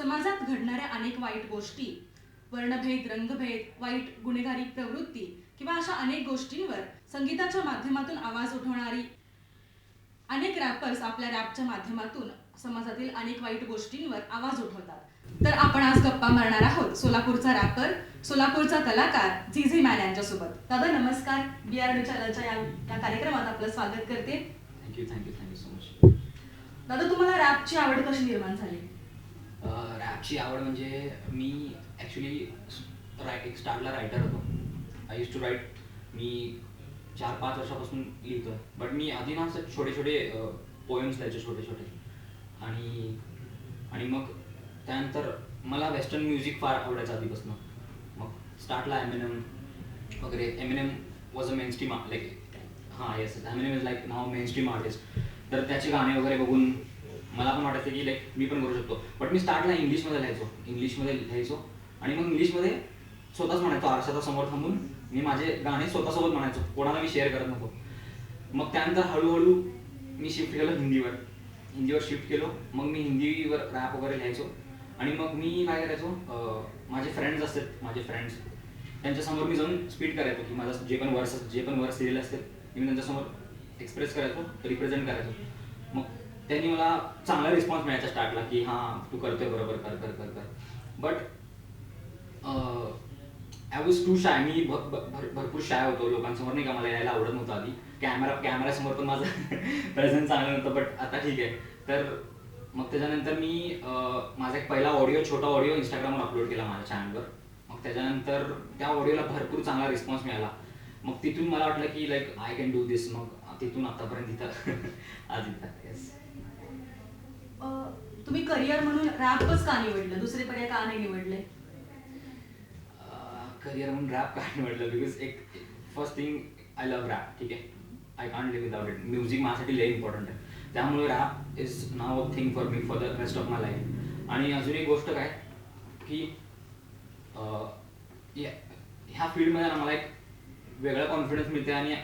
समाजात घडणाऱ्या अनेक वाईट गोष्टी, वर्णभेद, रंगभेद, वाईट गुन्हेगारी प्रवृत्ती किंवा अशा अनेक गोष्टींवर संगीताच्या माध्यमातून आवाज उठवणारी अनेक रॅपर्स आपल्या रॅपच्या माध्यमातून समाजातील अनेक वाईट गोष्टींवर आवाज उठवतात. तर आपण आज गप्पा मारणार आहोत सोलापूरचा रॅपर, सोलापूरचा कलाकार झी मॅन यांच्यासोबत. दादा नमस्कार. BRD चॅनलच्या या कार्यक्रमात आपलं स्वागत करते. Thank you so much. दादा, तुम्हाला रॅपची आवड कशी निर्माण झाली? रॅपची आवड म्हणजे मी ॲक्च्युली एक स्टार्टला रायटर होतो. I use to write. मी 4-5 वर्षापासून लिहितो आहे. बट मी आधी ना असं छोटे छोटे पोएम्स लिहायचे छोटे आणि मग त्यानंतर मला वेस्टर्न म्युझिक फार आवडायचं आधीपासून. मग स्टार्टला एमिनेम वगैरे. Eminem was a main stream yes Eminem is like now main stream artist. तर त्याचे गाणे वगैरे बघून मला पण वाटायचं की मी पण करू शकतो. बट मी स्टार्टला इंग्लिशमध्ये लिहायचो आणि मग इंग्लिशमध्ये स्वतःच म्हणायचो. आरशाच्या समोर थांबून मी माझे गाणे स्वतःसोबत म्हणायचो, कोणाला मी शेअर करत नव्हतो. मग त्यानंतर हळूहळू मी शिफ्ट केलो हिंदीवर शिफ्ट केलो. मग मी हिंदीवर रॅप वगैरे लिहायचो आणि मग मी काय करायचो, माझे फ्रेंड्स त्यांच्यासमोर मी जाऊन स्पीड करायचो की माझं जे पण वर्स लिहिलेले असते मी त्यांच्यासमोर एक्सप्रेस करायचो, रिप्रेझेंट करायचो. मग त्यांनी मला चांगला रिस्पॉन्स मिळायचा स्टार्टला की हां तू करतोय बरोबर, कर. But I was too shy. मी भरपूर शाय होतो लोकांसमोर, नाही का. मला यायला आवडत नव्हतं आधी. कॅमेऱ्यासमोर पण माझं प्रेझेन्स चांगलं नव्हतं. बट आता ठीक आहे. तर मग त्याच्यानंतर मी माझा एक पहिला छोटा ऑडिओ इंस्टाग्रामवर अपलोड केला माझ्या चॅनलवर. मग त्याच्यानंतर त्या ऑडिओला भरपूर चांगला रिस्पॉन्स मिळाला. मग तिथून मला वाटलं की आय कॅन डू दिस. मग तिथून आतापर्यंत इथं आज इथं. येस. तुम्ही करिअर म्हणून रॅपच का निवडलं? दुसरे पर्याय का नाही निवडले? करिअर म्हणून रॅप का निवडलं? बिकॉज एक first thing, I love rap. ठीक आहे, I can't live without it. Music माझ्यासाठी लय इम्पॉर्टंट आहे. त्यामुळे rap is now a thing for me for the rest of my life. आणि अजून एक गोष्ट काय की ह्या फील्डमध्ये ना मला एक वेगळा कॉन्फिडन्स मिळते आणि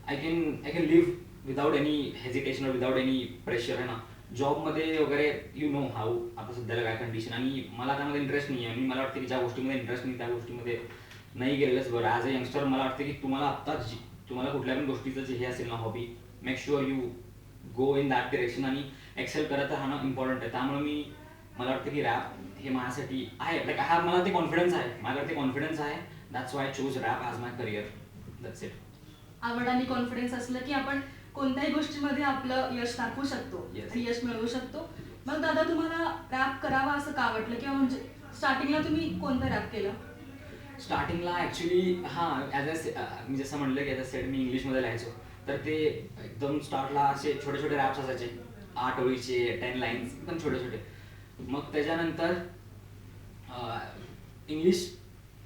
I can live without any hesitation, without any pressure आहे ना. जॉबमध्ये वगैरे यू नो हाऊ आता सध्याला काय कंडिशन, आणि मला त्यामध्ये इंटरेस्ट नाही आहे. आणि मला वाटतं की ज्या गोष्टीमध्ये इंटरेस्ट नाही त्या गोष्टीमध्ये नाही गेलेलंच बरं. ॲज अ यंगस्टर मला वाटतं की तुम्हाला कुठल्या पण गोष्टीचं जे हे असेल ना hobby, make sure you go in that direction आणि एक्सेल करत राहणं इम्पॉर्टंट आहे. त्यामुळे मला वाटतं की रॅप हे माझ्यासाठी आहे. मला ते कॉन्फिडन्स आहे, माझ्याकडे ते कॉन्फिडन्स आहे. That's why I choose rap as my career. That's it. आवड आणि कॉन्फिडन्स असलं की आपण कोणत्याही गोष्टीमध्ये आपलं यश दाखवू शकतो आणि यश मिळवू शकतो. मग दादा, तुम्हाला रॅप करावा असं का वाटलं, किंवा म्हणजे स्टार्टिंगला तुम्ही कोणतं रॅप केलं? स्टार्टिंगला ॲक्च्युली मी जसं म्हटलं की ॲज अ सेड मी इंग्लिशमध्ये लिहायचो. तर ते एकदम स्टार्टला असे छोटे रॅप्स असायचे, 8 ओळीचे, 10 लाईन्स, एकदम छोटे. मग त्याच्यानंतर इंग्लिश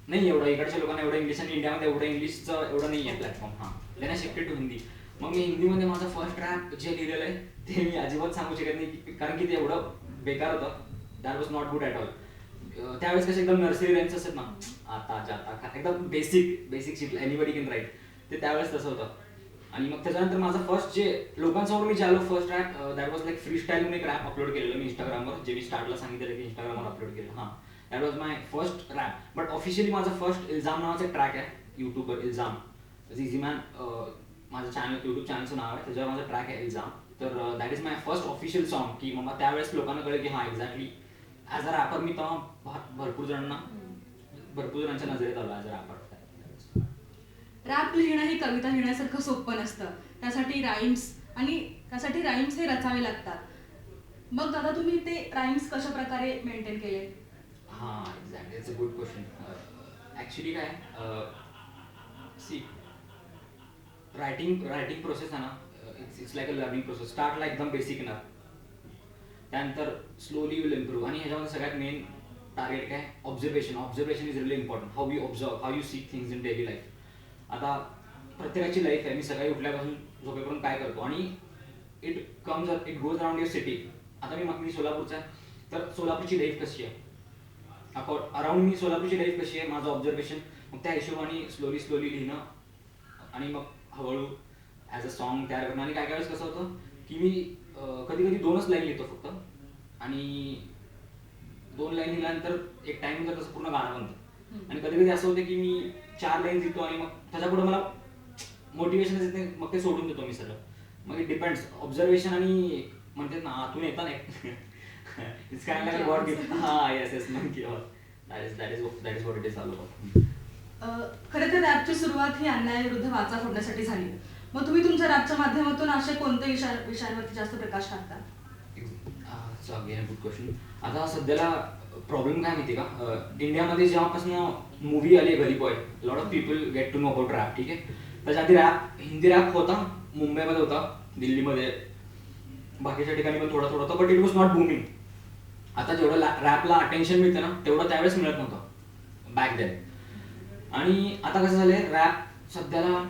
नाही एवढं, इकडच्या लोकांना एवढं इंग्लिश, आणि इंडियामध्ये एवढं एवढं नाही आहे प्लॅटफॉर्म. त्यांना शिफ्टेड टू हिंदी. मग मी हिंदीमध्ये माझं फर्स्ट रॅप जे लिहिलेलं आहे ते मी अजिबात सांगू शकत नाही, कारण की ते एवढं बेकार होतं. That was not good at all. त्यावेळेस कसे एकदम नर्सरी रेंज असतात ना, आता जाता एकदम basic shit anybody can write, ते त्यावेळेस तसं होतं. आणि मग त्याच्यानंतर माझं फर्स्ट जे लोकांसमोर मी आलो first rap, that was like freestyle म्हणून एक रॅप अपलोड केलेलं मी इंस्टाग्रामवर, जे मी स्टार्टला सांगितलेलं की इंस्टाग्रामवर अपलोड केलं. That was my first rap. But officially माझं फर्स्ट इल्जाम नावाचं एक ट्रॅक आहे यूट्यूबवर, इल्जाम. झी मॅन माझं यूट्यूब चॅनलचं नाव आहे, त्याच्यावर माझं ट्रॅक आहे इल्जाम. तर that is my first official song. की मग त्यावेळेस लोकांना कळलं की एक्झॅक्टली ॲज अ रॅपर मी तेव्हा भरपूर जणांच्या नजरेत आलो ॲज अ रॅपर. रॅप लिहिणं ही कविता लिहिण्यासारखं सोपं नसतं. त्यासाठी राईम्स हे रचावे लागतात. मग दादा, तुम्ही ते राईम्स कशा प्रकारे मेंटेन केले? Exactly, it's a good question. Actually काय सी रायटिंग प्रोसेस आहे ना, it's like a learning process. स्टार्टला एकदम बेसिक ना, त्यानंतर स्लोली विल इम्प्रूव्ह. आणि ह्याच्यामध्ये सगळ्यात मेन टार्गेट काय, observation is really important. How you observe, how you see things in daily life. आता प्रत्येकाची लाईफ आहे, मी सकाळी उठल्यापासून झोपेपर्यंत काय करतो, आणि it goes around your city. आता मी सोलापूरचा आहे, तर सोलापूरची लाईफ कशी आहे, अराउंड मी सोलापूरची लाईफ कशी आहे, माझं ऑब्झर्वेशन. मग त्या हिशोबाने स्लोली लिहिणं, आणि मग हळूहळू ॲज अ सॉन्ग तयार करणं. आणि काय वेळेस कसं होतं की मी कधी 2च लाईन लिहितो फक्त, आणि 2 लाईन लिहिल्यानंतर एक टाइम तर तसं पूर्ण गाणं बनतं. हम्म. आणि कधी कधी असं होतं की मी 4 लाईन लिहितो आणि मग त्याच्यापुढे मला मोटिवेशन येते, मग ते सोडून देतो मी सगळं. मग इट डिपेंड्स ऑब्झर्वेशन आणि म्हणतात ना आतून येतं ना it's kind like God gift. हा येस येस नक्की. That is what it is all about. खरं तर रॅपची सुरुवात ही अन्यायाविरुद्ध वाचा फोडण्यासाठी झाली. मग तुम्ही तुमच्या रॅपच्या माध्यमातून असे कोणते विषयांवरती जास्त प्रकाश टाकता? Again good question. आता सध्याला प्रॉब्लेम काय माहिती का, इंडियामध्ये जेव्हापासून मूवी आली Gully Boy, lot of people get to know about rap. ठीक आहे, त्याच्या आधी रॅप हिंदी रॅप होता, मुंबईमध्ये होता, दिल्लीमध्ये, बाकीच्या ठिकाणी पण थोडा थोडा होता, but it was not booming. आता जेवढं रॅपला अटेन्शन मिळतं ना तेवढं त्यावेळेस मिळत नव्हतं बॅक देन. आणि आता कसं झालंय, रॅप सध्याला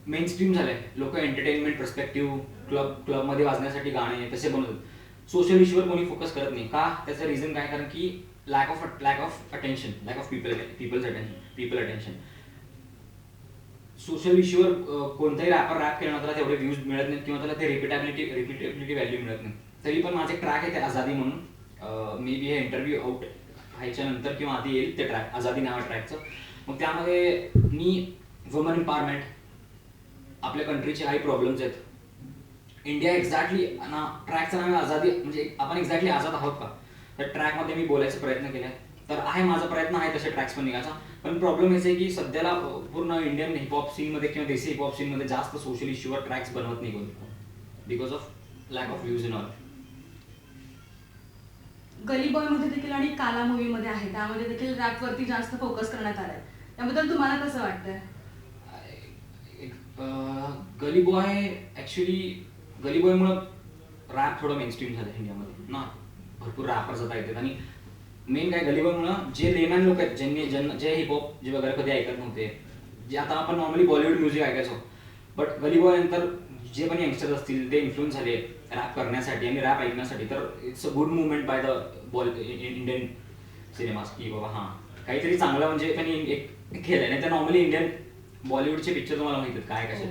मेन स्ट्रीम झालंय. लोक एंटरटेनमेंट पर्स्पेक्टिव्ह, क्लबमध्ये वाजण्यासाठी गाणे तसे बनवतात. सोशल इश्यूवर कोणी फोकस करत नाही. का? त्याचं रिझन काय? कारण की lack of attention, lack of people attention. Social इश्यूवर कोणताही रॅपर रॅप केला ना त्याला तेवढे व्ह्यूज मिळत नाहीत किंवा त्याला ते रिपिटेबिलिटी व्हॅल्यू मिळत नाही. तरी पण माझे ट्रॅक आहे ते आझादी म्हणून, मे बी हे इंटरव्ह्यू आउट व्हायच्या नंतर किंवा आधी येईल ते ट्रॅक, आझादी नावा ट्रॅकचं. मग त्यामध्ये मी वुमन एम्पॉवरमेंट, आपल्या कंट्रीचे काही प्रॉब्लेम्स आहेत, इंडिया एक्झॅक्टली ना, ट्रॅकचं नाव आझादी, म्हणजे आपण एक्झॅक्टली आझाद आहोत का, तर ट्रॅकमध्ये मी बोलायचा प्रयत्न केला. तर आहे, माझा प्रयत्न आहे तसे ट्रॅक्स पण निघायचा. पण प्रॉब्लेम हेच आहे की सध्याला पूर्ण इंडियन हिपहॉप सीनमध्ये किंवा देशी हिपहॉप सीनमध्ये जास्त सोशल इश्यूवर ट्रॅक्स बनवत नाही कोणी, because of lack of views in all. Gully Boy मध्ये देखील आणि काला मूवीमध्ये आहे, त्यामध्ये देखील रॅपवरती जास्त फोकस करण्यात आलाय. त्याबद्दल तुम्हाला कसं वाटतंय? गली बॉय ॲक्च्युली, गली बॉयमुळं रॅप थोडं मेनस्ट्रीम झालं इंडियामध्ये ना, भरपूर रॅपर्स आता येतात. आणि मेन काय, गली बॉयमुळं जे लेमॅन लोक आहेत, जे हिपहॉप जे वगैरे कधी ऐकत नव्हते, जे आता आपण नॉर्मली बॉलिवूड म्युझिक ऐकायचो, बट गली बॉय नंतर जे पण यंगस्टर्स असतील ते इन्फ्लुएन्स झाले रॅप करण्यासाठी आणि रॅप ऐकण्यासाठी. तर it's a good movement by the Indian cinemas की बाबा हां काहीतरी चांगलं म्हणजे त्यांनी एक केलं. नाही तर नॉर्मली इंडियन बॉलिवूडचे पिक्चर तुम्हाला माहिती आहेत काय कसे,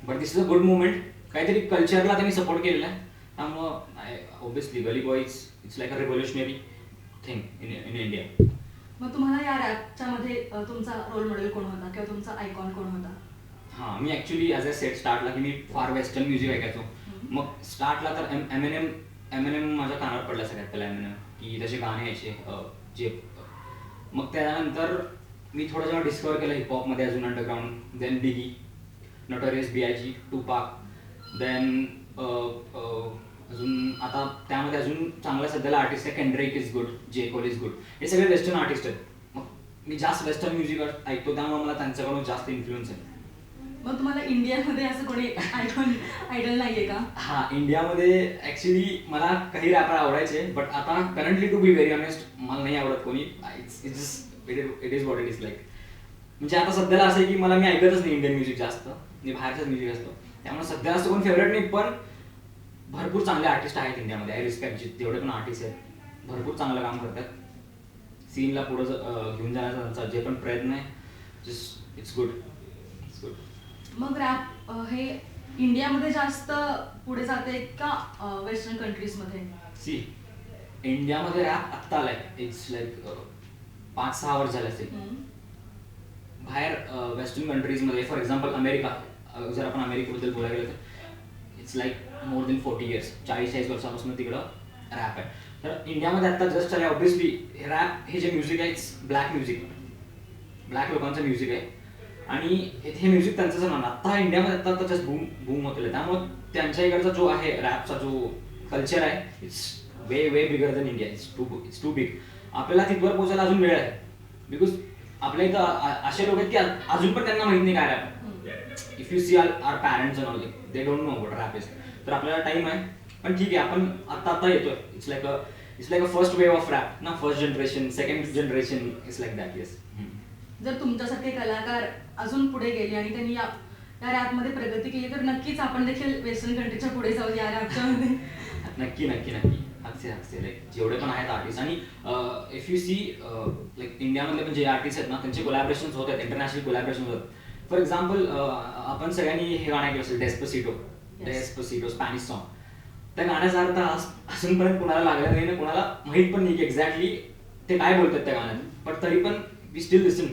but this is a good movement. काहीतरी कल्चरला त्यांनी सपोर्ट केलेला आहे. त्यामुळं obviously Gully Boy it's like a revolutionary thing in India. मग तुम्हाला या रॅपच्या मध्ये तुमचा रोल मॉडेल कोण होता किंवा तुमचा आयकॉन कोण होता? हां, मी ॲक्च्युली ॲज अ सेट स्टार्टला की मी फार वेस्टर्न म्युझिक ऐकायचो. मग स्टार्टला तर एमएनएम माझ्या कानावर पडला सगळ्यात पहिला, एमएनएम की त्याचे गाणे यायचे जे. मग त्यानंतर मी थोडं जेव्हा डिस्कवर केलं हिपहॉपमध्ये अजून underground, then Biggie, Notorious B.I.G, Tupac, then अजून आता त्यामध्ये अजून चांगला सध्याला आर्टिस्ट आहे Kendrick is good, J. Cole is good. हे सगळे वेस्टर्न आर्टिस्ट आहेत. मग मी जास्त वेस्टर्न म्युझिक ऐकतो त्यामुळे मला त्यांच्याकडून जास्त इन्फ्लुएन्स आहे. मग तुम्हाला इंडियामध्ये असं कोणी आयडल नाहीये का? हां, इंडियामध्ये ॲक्च्युली मला काही रॅपर आवडायचे, बट आता currently to be very honest मला नाही आवडत कोणी. It is what it is like. म्हणजे आता सध्याला असं आहे की मला मी ऐकतच नाही इंडियन म्युझिक जास्त, मी बाहेरचंच म्युझिक असतो. त्यामुळे सध्या असं कोण फेवरेट नाही, पण भरपूर चांगले आर्टिस्ट आहेत इंडियामध्ये. आय रिस्पेक्ट जेवढे पण आर्टिस्ट आहेत भरपूर चांगलं काम करतात. सीनला पुढं घेऊन जाण्याचा त्यांचा जे पण प्रयत्न आहे, जस्ट इट्स गुड. मग रॅप हे इंडियामध्ये जास्त पुढे जाते का वेस्टर्न कंट्रीजमध्ये? सी, इंडियामध्ये रॅप आत्ता आलाय, इट्स लाईक 5-6 वर्ष झाले असतील. बाहेर वेस्टर्न कंट्रीजमध्ये फॉर एक्झाम्पल अमेरिका, जर आपण अमेरिकेबद्दल बोलायला गेलं तर it's like more than 40 years, 40-40 वर्षापासून तिकडं रॅप आहे. तर इंडियामध्ये आत्ता जस्ट आले. ऑब्व्हियसली रॅप हे जे म्युझिक आहे इट्स ब्लॅक म्युझिक, ब्लॅक लोकांचं म्युझिक आहे आणि हे म्युझिक त्यांचंच ना. आत्ता इंडियामध्ये आत्ता जस्ट बूम होतलं. त्यामुळे त्यांच्या इकडचा जो आहे रॅपचा जो कल्चर आहे it's way bigger than India. It's too big. आपल्याला तिथवर पोहोचायला अजून वेळ आहे, बिकॉज आपल्या इथं असे लोक आहेत की अजून पण त्यांना माहित नाही काय rap. If you see our parents and all, they don't know about rap is. तर आपल्याला टाइम आहे, पण ठीक आहे आपण आत्ता येतोय. It's like a first wave of rap ना, first generation, second generation, it's like that. Yes. जर तुमच्यासारखे कलाकार अजून पुढे गेले आणि त्यांनी या रॅपमध्ये प्रगती केली तर नक्कीच आपण देखील वेस्टर्न कंट्रीच्या पुढे जाऊ या रॅपच्या मध्ये. नक्की. हास्य लाईक जेवढे पण आहेत आर्टिस्ट. आणि इफ यू सी लाईक इंडियामधले पण जे आर्टिस्ट आहेत ना त्यांचे कोलॅबरेशन्स होत आहेत, इंटरनॅशनल कोलॅबरेशन्स होतात. फॉर एक्झाम्पल आपण सगळ्यांनी हे गाणं ऐकलं असेल, डेस्पसिटो स्पॅनिश सॉन्ग. त्या गाण्याचा अर्थ अजूनपर्यंत कुणाला लागला नाही ना, कुणाला माहित पण नाही की एक्झॅक्टली ते काय बोलतात त्या गाण्यात, पण तरी पण we still listen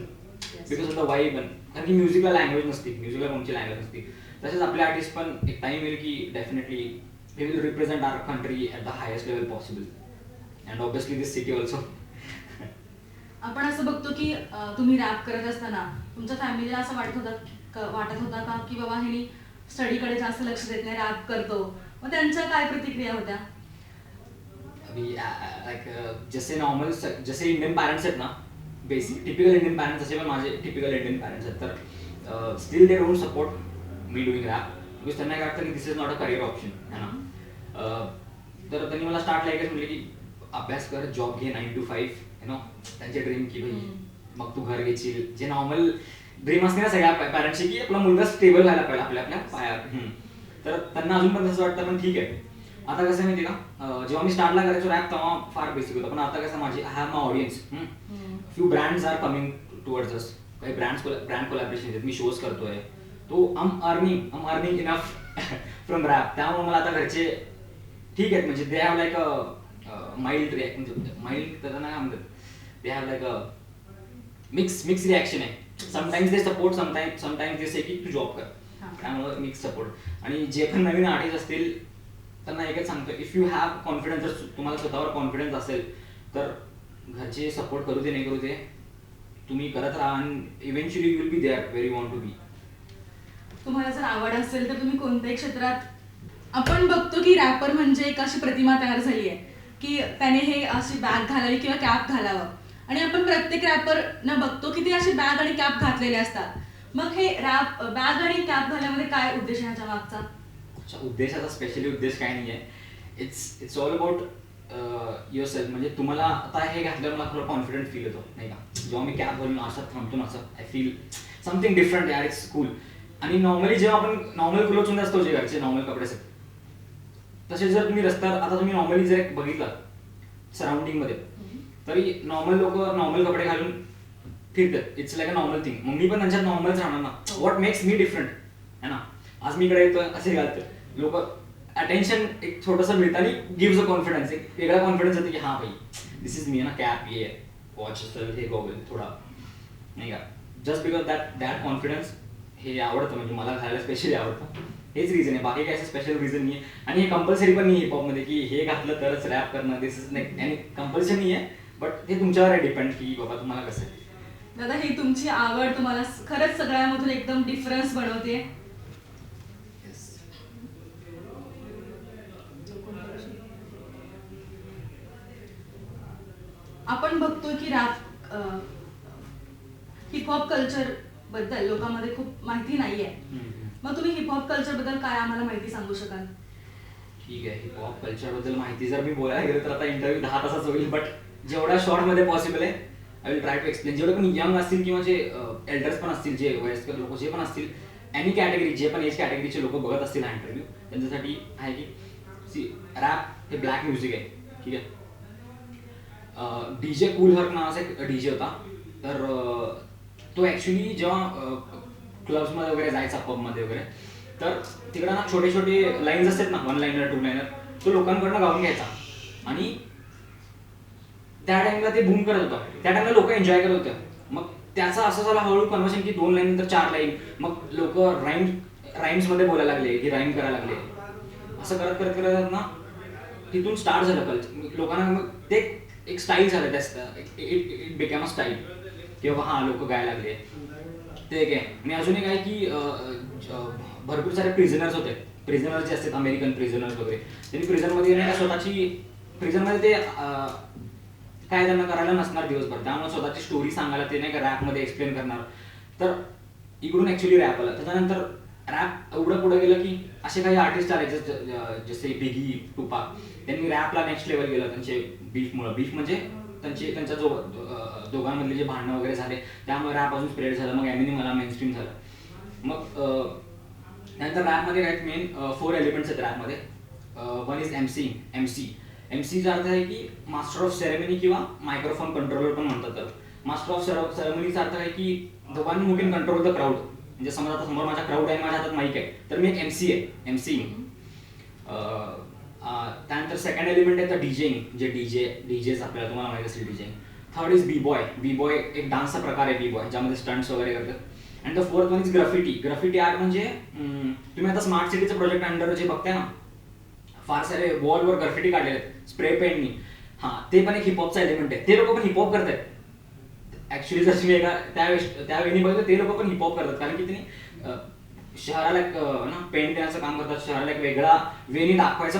because of the vibe. कारण की म्युझिकला लँग्वेज नसते, म्युझिकला कोणची लँग्वेज नसते. तसेच आपले आर्टिस्ट पण एक टाइम येईल की definitely they will represent our country at the highest level possible and obviously this city also. आपण असं बघतो की तुम्ही रॅप करत असताना तुमच्या फॅमिलीला असं वाटत होता का की बाबा हे स्टडीकडे जास्त लक्ष देत नाही, रॅप करतो, मग त्यांच्या काय प्रतिक्रिया होत्या? अभी लाईक जसे इंडियन पॅरेंट्स आहेत ना, बेसिक टिपिकल इंडियन पॅरेंट्स, असे पण माझे टिपिकल इंडियन पॅरेंट्स आहेत, तर still they don't support me doing rap because त्यांना काय वाटतं की this is not a career option है ना. तर त्यांनी मला स्टार्टला एकच म्हटले की अभ्यास कर, जॉब घे 9 to 5 यु नो. त्यांचे ड्रीम की भाई मग तू घर घेशील, जे नॉर्मल ड्रीम असते ना सगळ्या पॅरेंट्सची की आपला मुलगा स्टेबल व्हायला पाहिजे आपल्या पायावर. तर त्यांना अजून पण तसं वाटतं, पण ठीक आहे. आता कसं माहिती का, जेव्हा मी स्टार्टला करायचो रॅप तेव्हा फार बेसिक होतं, पण आता कसं माझी I have my audience, few brands are coming towards us, काही ब्रँड कोलॅबरेशन आहेत, मी शोज करतोय, तो आम अर्निंग इनफ फ्रॉम रॅप. त्यामुळे मला आता घरचे ठीक आहेत, म्हणजे they have like a mild म्हणजे माइल्ड त्याला नाही म्हणतात, they have like a mix reaction आहे. Sometimes they support, sometimes they say की तू जॉब कर. त्यामुळे मिक्स सपोर्ट. आणि जे पण नवीन आर्टिस्ट असतील त्यांना एकच सांगतो, इफ यू हॅव कॉन्फिडन्स, जर तुम्हाला स्वतःवर कॉन्फिडन्स असेल तर घरचे सपोर्ट करू दे नाही करू दे, तुम्ही करत राहा आणि eventually you will be there where you want to be. तुम्हाला जर आवड असेल तर तुम्ही कोणत्याही क्षेत्रात, आपण बघतो की रॅपर म्हणजे एक अशी प्रतिमा तयार झाली आहे की त्याने हे अशी बॅग घालावी किंवा कॅप घालावं, आणि आपण प्रत्येक रॅपरना बघतो की ते अशी बॅग आणि कॅप घातलेले असतात. मग हे रॅप बॅग आणि कॅप घालण्यामध्ये काय उद्देश आहे ह्याच्या मागचा? उद्देशाचा स्पेशली उद्देश काय नाही आहे, it's all about your self. म्हणजे तुम्हाला आता हे घातल्यावर मला थोडं कॉन्फिडंट फील होतो नाही का, जेव्हा मी कॅप घालून असं थांबतो ना, असं आय फील समथिंग डिफरंट यार, इट्स कूल. आणि नॉर्मली जेव्हा आपण नॉर्मल क्लोथ्स मध्ये असतो, जे घरचे नॉर्मल कपडे असतात, तसे जर तुम्ही रस्त्यावर आता तुम्ही नॉर्मली जर बघितलं सराउंडिंग मध्ये, तरी नॉर्मल लोक नॉर्मल कपडे घालून फिरतात, it's like a normal thing. मग मी पण त्यांच्यात नॉर्मलच राहणार ना. व्हॉट मेक्स मी डिफरंट है ना, आज मी इकडे येतोय असे घालतोय, लोक अटेन्शन एक छोटंसं मिळतं आणि गिव्स अ कॉन्फिडन्स, एक वेगळा कॉन्फिडन्स येतो की हा भाई दिस इज मी ना, कॅप ये वॉच असेल हे गॉगल थोडा नाही का, जस्ट बिकॉज दॅट कॉन्फिडन्स हे आवडतं, म्हणजे मला घालायला स्पेशली आवडतं. हेच रिझन आहे, बाकी काय असं स्पेशल रिझन नाही आहे. आणि हे कंपल्सरी पण नाही हिपहॉपमध्ये की हे घातलं तरच रॅप करणं, दिस इज नाही, आणि कंपल्सरी नाही आहे, बट ते तुमच्यावर आहे डिपेंड की बाबा तुम्हाला कसं आहे. दादा, ही तुमची आवड तुम्हाला खरंच सगळ्यामधून एकदम डिफरन्स बनवते. आपण बघतो की रॅप हिपहॉप कल्चर बद्दल लोकांमध्ये खूप माहिती नाहीये, मग तुम्ही हिपहॉप कल्चर बद्दल काय आम्हाला माहिती सांगू शकाल? ठीक आहे, हिपहॉप कल्चर बद्दल माहिती जर मी बोलायला गेलो तर आता इंटरव्ह्यू 10 तासाचा होईल, बट जेवढ्या शॉर्ट मध्ये पॉसिबल आहे I will try to explain. जेवढे पण यंग असतील किंवा जे एल्डर्स पण असतील, जे वयस्कर लोक जे पण असतील, एनी कॅटेगरी, जे पण एज कॅटेगरीचे लोक बघत असतील हा इंटरव्ह्यू, त्यांच्यासाठी आहे की सी रॅप हे ब्लॅक म्युझिक आहे. ठीक आहे, डीजे कूल हर्क नावाचा एक डीजे होता, तर तो ॲक्च्युली जेव्हा क्लब्समध्ये वगैरे जायचा, पबमध्ये वगैरे, तर तिकडं ना छोटे छोटे लाईन्स असतात ना, 1 लाईनर 2 लाईनर, तो लोकांकडनं गाऊन घ्यायचा आणि त्या टाइमला ते बूम करत होतं, त्या टाइमला लोक एन्जॉय करत होते. मग त्याचा असं झालं हळूहळू कन्वर्शन की 2 लाईन नंतर 4 लाईन, मग लोक राईम्समध्ये बोलायला लागले की राईम करायला लागले. असं करत करत करत ना तिथून स्टार्ट झालं कल्चर लोकांना, मग ते एक स्टाईल झालं, इट बिकॅम अ स्टाईल की बाबा हां लोक गायला लागले ते एक आहे. आणि अजून एक आहे की भरपूर सारे प्रिझनर्स होते, प्रिझनर्स जे असतात अमेरिकन प्रिझनर्स वगैरे, त्यांनी प्रिझनमध्ये नाही का स्वतःची प्रिझनमध्ये ते काय त्यांना करायला नसणार दिवसभर, त्यामुळे स्वतःची स्टोरी सांगायला ते नाही का रॅपमध्ये एक्सप्लेन करणार. तर इकडून ॲक्च्युली रॅप आला. त्याच्यानंतर रॅप एवढं पुढे गेलं की असे काही आर्टिस्ट आले जसे बिगी, टुपाक, त्यांनी रॅपला नेक्स्ट लेवल गेलं त्यांचे बीफमुळं. बीफ म्हणजे त्यांच्या जो दोघांमधले जे भांडणं वगैरे झाले त्यामुळे रॅप अजून स्प्रेड झालं. मग एमिनेम मला मेनस्ट्रीम झालं. मग त्यानंतर रॅपमध्ये काय मेन 4 एलिमेंट्स आहेत रॅपमध्ये. One is MC. एमसीचा अर्थ आहे की मास्टर ऑफ सेरेमनी किंवा मायक्रोफोन कंट्रोलर पण म्हणतात. तर मास्टर ऑफ सेरेमनीचा अर्थ आहे की the one who can control the crowd. म्हणजे समजा आता समोर माझा क्राऊड आहे, माझ्या हातात माईक आहे, तर मी एक एमसी आहे. एमसी त्यानंतर सेकंड एलिमेंट आहे तर डीजेइंग, जे डीजेज आपल्याला तुम्हाला माहिती असेल DJing. Third is B boy एक डान्सचा प्रकार आहे बी बॉय, ज्यामध्ये स्टंट्स वगैरे करतात. And the fourth one is graffiti art. म्हणजे तुम्ही आता स्मार्ट सिटीचं प्रोजेक्ट अंडर जे बघताय ना, फार सारे वॉलवर ग्राफिटी काढलेले आहेत स्प्रे पेननी. हां, ते पण एक हिपहॉपचा एलिमेंट आहे. ते लोक पण हिपहॉप करतात ऍक्च्युली. जर तुम्ही एका त्या वेळी बघितलं, ते लोक पण हिपहॉप करतात, कारण की त्यांनी शहराला एक ना पेंट देण्याचं काम करतात, शहराला एक वेगळा वेनी दाखवायचा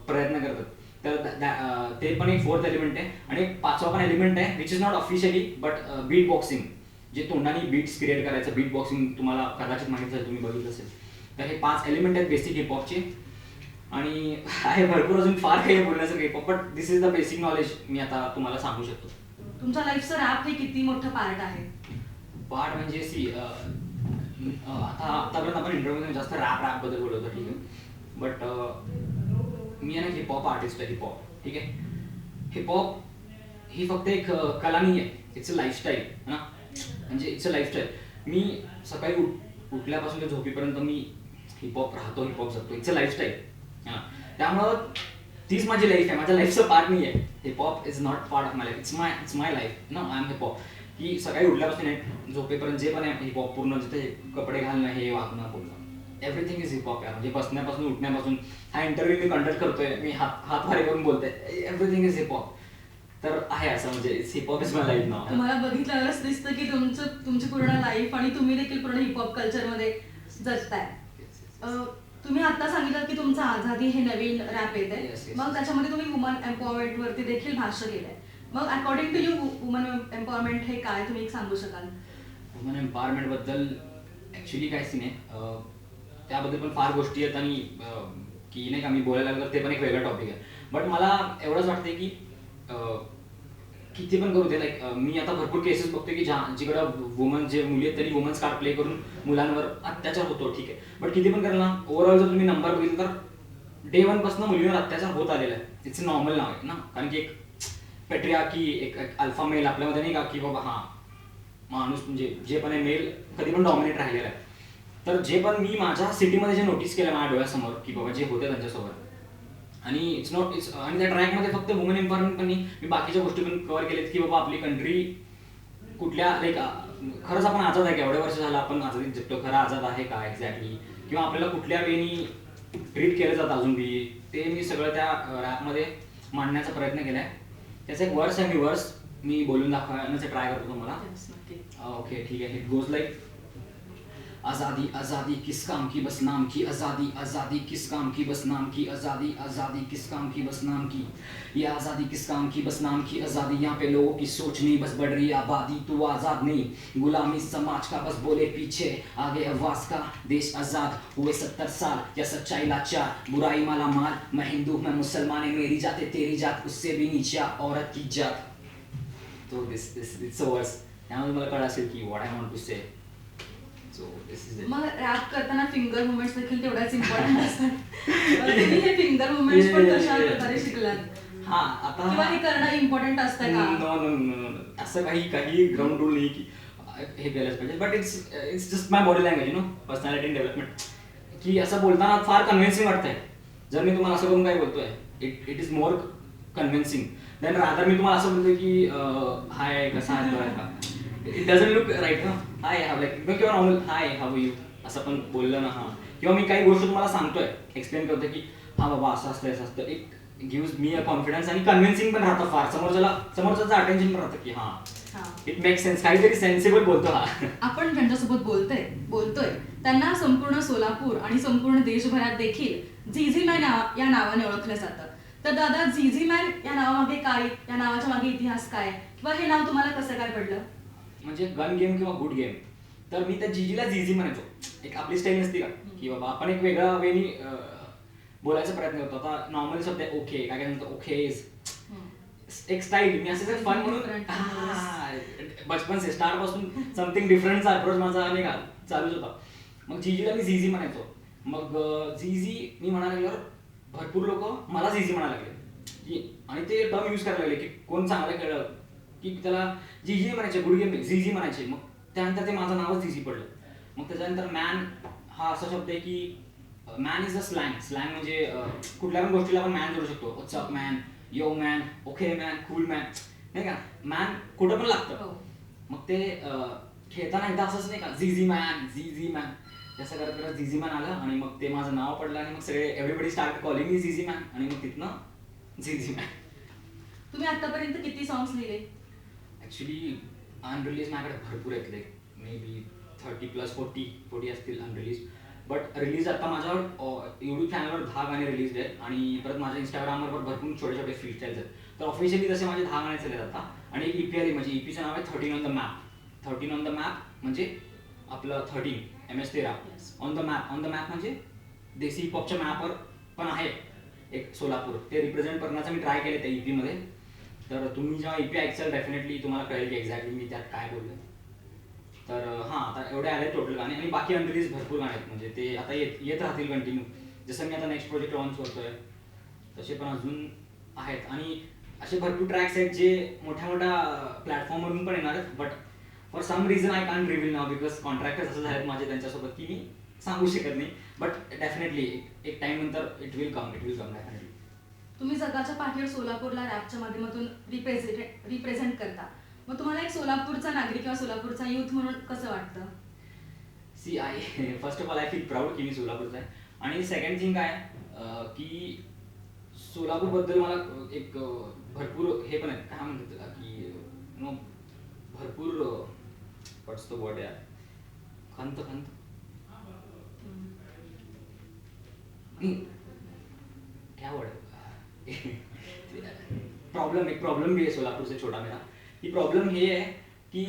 प्रयत्न करतात. तर ते पण एक फोर्थ एलिमेंट आहे. आणि एक पाचवा पण एलिमेंट आहे which is not officially but beat boxing, जे तोंडाने बीट्स क्रिएट करायचं. बीट बॉक्सिंग तुम्हाला कदाचित माहिती असेल, तुम्ही बघितलं असेल. तर हे 5 एलिमेंट आहेत बेसिक हिपहॉपचे. आणि आहे भरपूर अजून फार काही बोलण्याचं hip hop, but this is the basic knowledge मी आता तुम्हाला सांगू शकतो. तुमच्या लाईफचं रॅप हे किती मोठं पार्ट आहे? पार्ट म्हणजे आतापर्यंत आपण इंटरव्ह्यूमध्ये जास्त रॅप बद्दल बोलत होतो, ठीक आहे. बट मी आहे ना हिपहॉप आर्टिस्ट आहे. हिपहॉप, ठीक आहे. हिपहॉप ही फक्त एक कला नाही आहे, इट्स अ लाईफस्टाईल ना. म्हणजे इट्स अ लाईफस्टाईल. मी सकाळी उठल्यापासून ते झोपेपर्यंत मी हिपहॉप राहतो, हिपहॉप जगतो. It's a lifestyle. हां, त्यामुळं तीच माझी लाईफ आहे, माझ्या लाईफचं पार्ट नाही आहे. Hip hop is not part of my life, it's my life ना. I am hip hop. की सकाळी उठल्यापासून झोपेपर्यंत जे पण आहे हिपहॉप, पूर्ण जिथे कपडे घालणं, हे वागणं, बोलणं, एव्हरीथिंग इज हिपहॉप आहे. म्हणजे बसण्यापासून उठण्यापासून, हा इंटरव्ह्यू मी कंडक्ट करतोय, मी हात भारी करून बोलतोय, एव्हरीथिंग इज हिपहॉप. तर आहे असं, म्हणजे hip hop is my life now. मला बघितल्यावरच दिसतं की तुमची पूर्ण लाईफ आणि तुम्ही देखील पूर्ण हिपहॉप कल्चरमध्ये जगताय. तुम्ही आता सांगितलं की तुमचं आझादी हे नवीन रॅप येत आहे. Yes, yes. मग त्याच्यामध्ये तुम्ही वुमन एम्पॉवरमेंट वरती देखील भाष्य केलंय. मग according to you woman empowerment हे काय, तुम्ही एक सांगू शकाल? वुमन एम्पॉवरमेंट बद्दल ऍक्च्युली काहीच नाही. त्याबद्दल पण फार गोष्टी आहेत, आणि की नाही का मी बोलायला लागलं ते पण एक वेगळा टॉपिक आहे. बट मला एवढंच वाटतंय की किती पण करू दे, लाईक मी आता भरपूर केसेस बघतोय की जिकडं वुमन, जे मुली आहेत त्यांनी वुमन्स कार्ड प्ले करून मुलांवर अत्याचार होतो, ठीक आहे. बट किती पण करेल ना, ओव्हरऑल जर तुम्ही नंबर बघितलं तर डे 1 पासून मुलींवर अत्याचार होत आलेला आहे. इट्स नॉर्मल नाव आहे ना, कारण की एक पेट्रियार्की, एक अल्फा मेल आपल्यामध्ये नाही का, की बाबा हां माणूस म्हणजे जे पण आहे मेल कधी पण डॉमिनेट राहिलेला आहे. तर जे पण मी माझ्या सिटीमध्ये जे नोटीस केलं माझ्या डोळ्यासमोर, की बाबा जे होते त्यांच्यासोबत, आणि आणि त्या ट्रॅकमध्ये फक्त वुमन एम्पॉवरमेंट पण नाही, मी बाकीच्या गोष्टी पण कव्हर केल्यात, की बाबा आपली कंट्री कुठल्या, लाईक खरंच आपण आझाद आहे का, एवढे वर्ष झालं आपण आझादीत जगतो, खरं आझाद आहे का एक्झॅक्टली, किंवा आपल्याला कुठल्या वेनी ट्रीट केलं जातं अजून बी, ते मी सगळं त्या रॅपमध्ये मांडण्याचा प्रयत्न केला आहे. त्याचा एक वर्स आहे, मी बोलून दाखवण्याचा ट्राय करतो तुम्हाला. ओके, ठीक आहे. इट गोज लाईक, आज़ादी आज़ादी किस काम की बस नाम की, आज़ादी आज़ादी किस काम की बस नाम की, आज़ादी आज़ादी किस काम की बस नाम की, ये आज़ादी किस काम की बस नाम की आज़ादी. यहाँ पे लोगों की सोच नहीं, बस बढ़ रही आबादी. तू आज़ाद नहीं, गुलामी समाज का, बस बोले पीछे आगे आवाज का. देश आज़ाद हुए 70 साल, या सच्चाई लाचार, बुराई माला माल. मैं हिंदू मैं मुसलमान है मेरी जात है तेरी जात, उससे भी नीचा औरत की जात. तो दिस इट्स अ वर्स. त्यामुळे मला कळलं असेल की व्हॉट आय वॉन्ट टू से. मग रॅप करताना फिंगर मुवमेंट्स देखील तेवढ्याच इम्पॉर्टंट असतात. तुम्ही हे फिंगर मुवमेंट्स पण कशा प्रकारे शिकलात? हां, आता किंवा हे करणं इम्पॉर्टंट असतं का? नो, असं काही ग्राउंड रूल नाही की हे केलंच पाहिजे. But it's just my body language, personality development, की असं बोलताना फार कन्व्हिन्सिंग वाटतंय. जर मी तुम्हाला असं करून काय बोलतोय, it is more convincing than rather मी तुम्हाला असं बोलतोय की हाय कसा आहे का. इट डझंट लुक राईट ना. हाय हाव लाईक, किंवा नॉर्मल हाय हाव यू असं पण बोललं ना. हां, किंवा मी काही गोष्ट तुम्हाला सांगतोय, एक्सप्लेन करतोय की हा बाबा असं असतं असं असतं. It gives me a confidence, आणि कन्व्हिन्सिंग पण राहतं फार. समोरच्याचं अटेन्शन पण राहतं की हां इट मेक सेन्स, काहीतरी सेन्सिबल बोलतो हा. आपण ज्यांच्यासोबत बोलतोय त्यांना संपूर्ण सोलापूर आणि संपूर्ण देशभरात देखील झीझी मॅन या नावाने ओळखलं जातं. तर दादा, झीझी मॅन या नावामागे काय, या नावाच्या मागे इतिहास काय, किंवा हे नाव तुम्हाला कसं काय पडलं? म्हणजे गन गेम किंवा गुड गेम, तर मी त्या जीजीला झीझी म्हणायचो. एक आपली स्टाईल नसती का, की बाबा आपण एक वेगळा वेनी बोलायचा प्रयत्न करतो. आता नॉर्मली शब्द आहे ओके, काय म्हणतो ओकेज, एक स्टाईल. मी असं फन म्हणून बचपन से स्टार्ट पासून समथिंग डिफरंटचा अप्रोच माझा नाही का चालूच होता. मग जीजीला मी झीझी म्हणायचो. मग झीझी मी म्हणायला लागल्यावर भरपूर लोक मला झीझी म्हणायला लागले, आणि ते टर्म यूज करायला लागले की कोण चांगलं कळलं की त्याला जीजी म्हणायचे, गुड गेम झीझी म्हणायचे. मग त्यानंतर ते माझं नावच झीझी पडलं. मग त्याच्यानंतर मॅन हा असा शब्द आहे की मॅन इज अ स्लँग म्हणजे कुठल्या पण गोष्टीला आपण मॅन जोडू शकतो. What's up man, yo man, okay man, cool man, नाही का. मॅन कुठं पण लागतं. हो. मग ते खेळताना एकदा असंच नाही का झी मॅन, झी मॅन, जसं करत करत झी मॅन आलं आणि मग ते माझं नाव पडलं आणि मग सगळे everybody start calling me Z man आणि मग तिथनं झी मॅन. तुम्ही आतापर्यंत किती सॉंग्स लिहिले? ॲक्च्युली अनरिलीज माझ्याकडे भरपूर आहेत. लाईक मे बी 30+ 40 असतील अनरिलीज. बट रिलीज आता माझ्यावर यूट्यूब चॅनलवर 10 गाणे रिलीज आहेत आणि परत माझ्या इंस्टाग्रामवर भरपूर छोटे छोटे फ्री स्टाईल्स आहेत. तर ऑफिशियली तसे माझे 10 गाणे चालले आता. आणि एक EP आली माझी. EPचं नाव आहे 13 on the map. 13 on the map म्हणजे आपलं 13 MS-13 ऑन द मॅप म्हणजे देसी हिपहॉपच्या मॅपवर पण आहे एक सोलापूर. ते रिप्रेझेंट करण्याचा मी ट्राय केले त्या EPमध्ये. तर तुम्ही जेव्हा EP ऐकसाल डेफिनेटली तुम्हाला कळेल की एक्झॅक्टली मी त्यात काय बोललो. तर हां, आता एवढे आले टोटल गाणे आणि बाकी अनरिलीज भरपूर गाणे आहेत. म्हणजे ते आता येत राहतील कंटिन्यू. जसं मी आता नेक्स्ट प्रोजेक्ट लॉन्च करतोय तसे पण अजून आहेत. आणि असे भरपूर ट्रॅक्स आहेत जे मोठ्या मोठ्या प्लॅटफॉर्मवरून पण येणार आहेत. But for some reason I can't reveal नाव बिकॉज कॉन्ट्रॅक्टर्स असं झालेत माझे त्यांच्यासोबत की मी सांगू शकत नाही. बट डेफिनेटली एक टाइम नंतर इट विल कम डेफिनेटली. तुम्ही जगाच्या पाठीवर सोलापूरला रॅपच्या माध्यमातून रिप्रेझेंट करता. मग तुम्हाला एक सोलापूरचा नागरिक किंवा सोलापूरचा युथ म्हणून कसं वाटतं? First of all I feel proud की मी सोलापूरचा आहे. आणि सेकंड थिंग काय की सोलापूरबद्दल मला एक भरपूर हे पण आहे, काय म्हणतात त्याला की भरपूर व्हॉट्स द वर्ड यार, खंत क्या वर्ड प्रॉब्लेम भी आहे सोलापूरचा छोटा मेरा. ही प्रॉब्लेम हे आहे की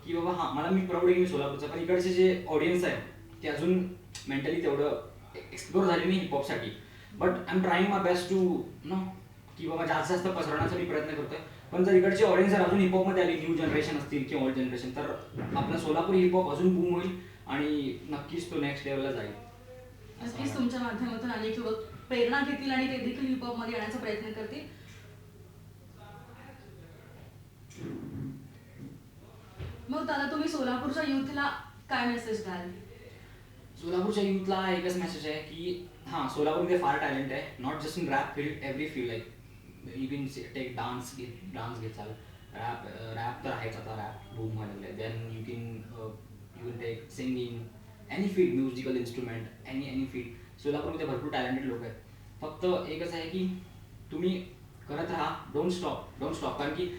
की बाबा मला मी प्राऊड आहे की मी सोलापूरचा. पण इकडचे जे ऑडियन्स आहे ते अजून मेंटली तेवढं एक्सप्लोर झाले नाही हिपहॉपसाठी. But I am trying my best to की बाबा जास्त पसरवण्याचा मी प्रयत्न करतोय. पण जर इकडचे ऑडियन्स जर अजून हिपहॉपमध्ये आली, न्यू जनरेशन असतील किंवा ओल्ड जनरेशन, तर आपला सोलापूर हिपहॉप अजून बूम होईल आणि नक्कीच तो नेक्स्ट लेवलला जाईल. नक्कीच तुमच्या माध्यमातून अनेक युवक प्रेरणा घेतील आणि ते देखील हिपहॉपमध्ये येण्याचा प्रयत्न करतील. मग दादा, तुम्ही सोलापूरच्या युथला काय मेसेज द्याल? सोलापूरच्या युथला एकच मेसेज आहे की सोलापूरमध्ये फार टॅलेंट आहे. Not just in rap field, every field. Like you can take dance घेत चाल. रॅप तर आहेच आता, रॅप बूम व्हायला लागले. Then you can take singing, any field, musical instrument, any field. सोलापूरमध्ये भरपूर टॅलेंटेड लोक आहेत. फक्त एकच आहे की तुम्ही करत राहा, डोंट स्टॉप. कारण की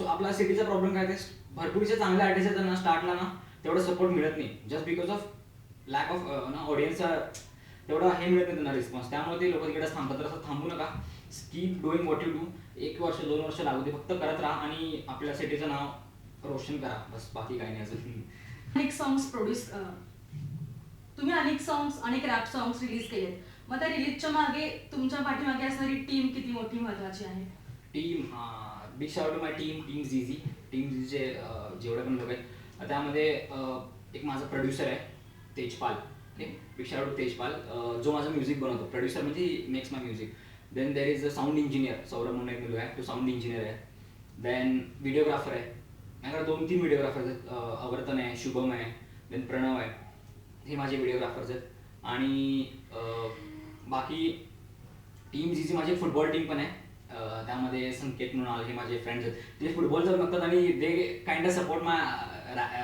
आपला सिटीचा प्रॉब्लेम काय, ते भरपूरचे चांगले आर्टिस्ट आहेत त्यांना स्टार्टला तेवढं सपोर्ट मिळत नाही. Just because of lack of ऑडियन्सचा तेवढा हे मिळत नाही त्यांना रिस्पॉन्स. त्यामुळे ते लोक तिकडेच थांबतात. तर असं थांबू नका. Keep doing what you do. 1 वर्ष 2 वर्ष लागू दे, फक्त करत राहा आणि आपल्या सिटीचं नाव रोशन करा. बस, बाकी काही नाही अजून. अनेक सॉंग्स तुम्ही अनेक रॅप सॉंग्स रिलीज केलेत. मग त्या रिलीजच्या मागे तुमच्या पाठीमागे असणारी टीम किती मोठी महत्वाची आहे? Team, big shout to my team झीझी. टीम झीझीचे जेवढे पण लोक आहेत त्यामध्ये एक माझा प्रोड्युसर आहे Tejpal. Big shout to Tejpal, जो माझं म्युझिक बनवतो. प्रोड्युसर म्हणजे makes my music. Then there is a sound engineer, Saurabh म्हणून एक मुलगा आहे, तो साऊंड इंजिनियर आहे. देन व्हिडिओग्राफर आहे. माझ्याकडे 2-3 व्हिडिओग्राफर्स आहेत. अवर्तन आहे, शुभम आहे, देन प्रणव आहे. हे माझे व्हिडिओग्राफर्स आहेत. आणि बाकी टीम जी माझी फुटबॉल टीम पण आहे. त्यामध्ये संकेत म्हणून आले, हे माझे फ्रेंड्स आहेत. ते फुटबॉलचं बघतात आणि they kind of support my